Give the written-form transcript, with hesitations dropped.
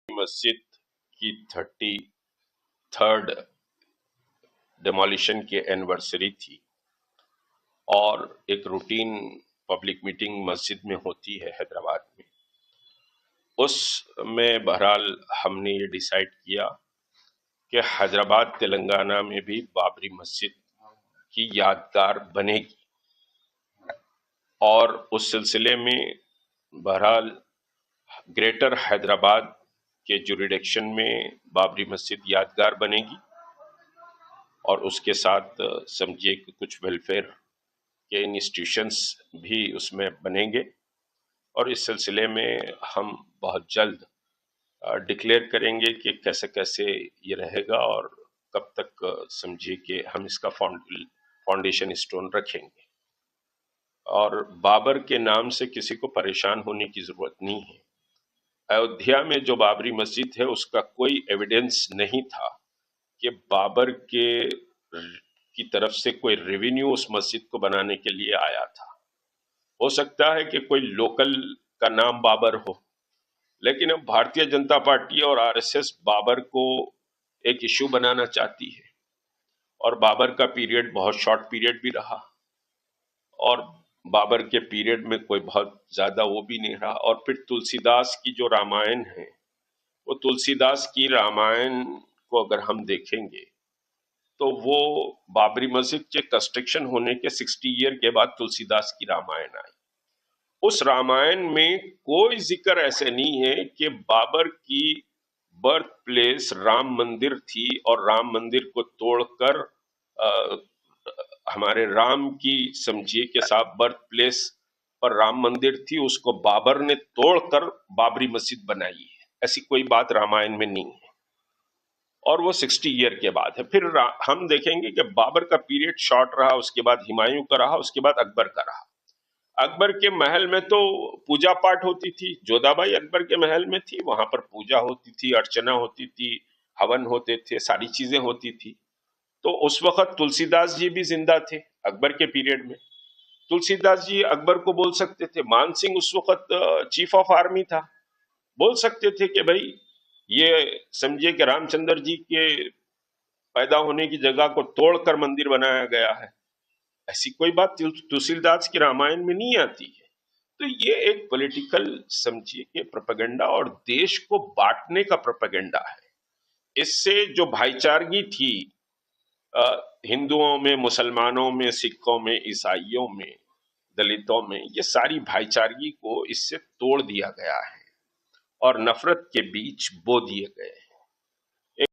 मस्जिद की 33rd demolition की एनिवर्सरी थी और एक रूटीन पब्लिक मीटिंग मस्जिद में होती है हैदराबाद में। उसमें बहरहाल हमने ये डिसाइड किया कि हैदराबाद तेलंगाना में भी बाबरी मस्जिद की यादगार बनेगी और उस सिलसिले में बहरहाल ग्रेटर हैदराबाद के जुरिडिक्शन में बाबरी मस्जिद यादगार बनेगी और उसके साथ समझिए कि कुछ वेलफेयर के इंस्टीट्यूशंस भी उसमें बनेंगे और इस सिलसिले में हम बहुत जल्द डिक्लेयर करेंगे कि कैसे कैसे ये रहेगा और कब तक समझिए कि हम इसका फाउंडेशन स्टोन रखेंगे। और बाबर के नाम से किसी को परेशान होने की जरूरत नहीं है। अयोध्या में जो बाबरी मस्जिद है उसका कोई एविडेंस नहीं था कि बाबर की तरफ से कोई रेवेन्यू उस मस्जिद को बनाने के लिए आया था। हो सकता है कि कोई लोकल का नाम बाबर हो, लेकिन अब भारतीय जनता पार्टी और आरएसएस बाबर को एक इश्यू बनाना चाहती है और बाबर का पीरियड बहुत शॉर्ट पीरियड भी रहा और बाबर के पीरियड में कोई बहुत ज्यादा वो भी नहीं रहा। और फिर तुलसीदास की जो रामायण है, वो तुलसीदास की रामायण को अगर हम देखेंगे तो वो बाबरी मस्जिद के कंस्ट्रक्शन होने के 60 ईयर के बाद तुलसीदास की रामायण आई। उस रामायण में कोई जिक्र ऐसे नहीं है कि बाबर की बर्थ प्लेस राम मंदिर थी और राम मंदिर को तोड़कर हमारे राम की समझिए कि साहब बर्थ प्लेस पर राम मंदिर थी, उसको बाबर ने तोड़कर बाबरी मस्जिद बनाई है। ऐसी कोई बात रामायण में नहीं है और वो 60 ईयर के बाद है। फिर हम देखेंगे कि बाबर का पीरियड शॉर्ट रहा, उसके बाद हुमायूं का रहा, उसके बाद अकबर का रहा। अकबर के महल में तो पूजा पाठ होती थी, जोधाबाई अकबर के महल में थी, वहां पर पूजा होती थी, अर्चना होती थी, हवन होते थे, सारी चीजें होती थी। तो उस वक्त तुलसीदास जी भी जिंदा थे अकबर के पीरियड में। तुलसीदास जी अकबर को बोल सकते थे, मान सिंह उस वक्त चीफ ऑफ आर्मी था, बोल सकते थे कि भाई ये समझिए कि रामचंद्र जी के पैदा होने की जगह को तोड़कर मंदिर बनाया गया है। ऐसी कोई बात तुलसीदास की रामायण में नहीं आती है। तो ये एक पॉलिटिकल समझिए कि प्रोपेगेंडा और देश को बांटने का प्रोपेगेंडा है। इससे जो भाईचारगी थी हिंदुओं में, मुसलमानों में, सिखों में, ईसाइयों में, दलितों में, ये सारी भाईचारगी को इससे तोड़ दिया गया है और नफरत के बीच बो दिए गए।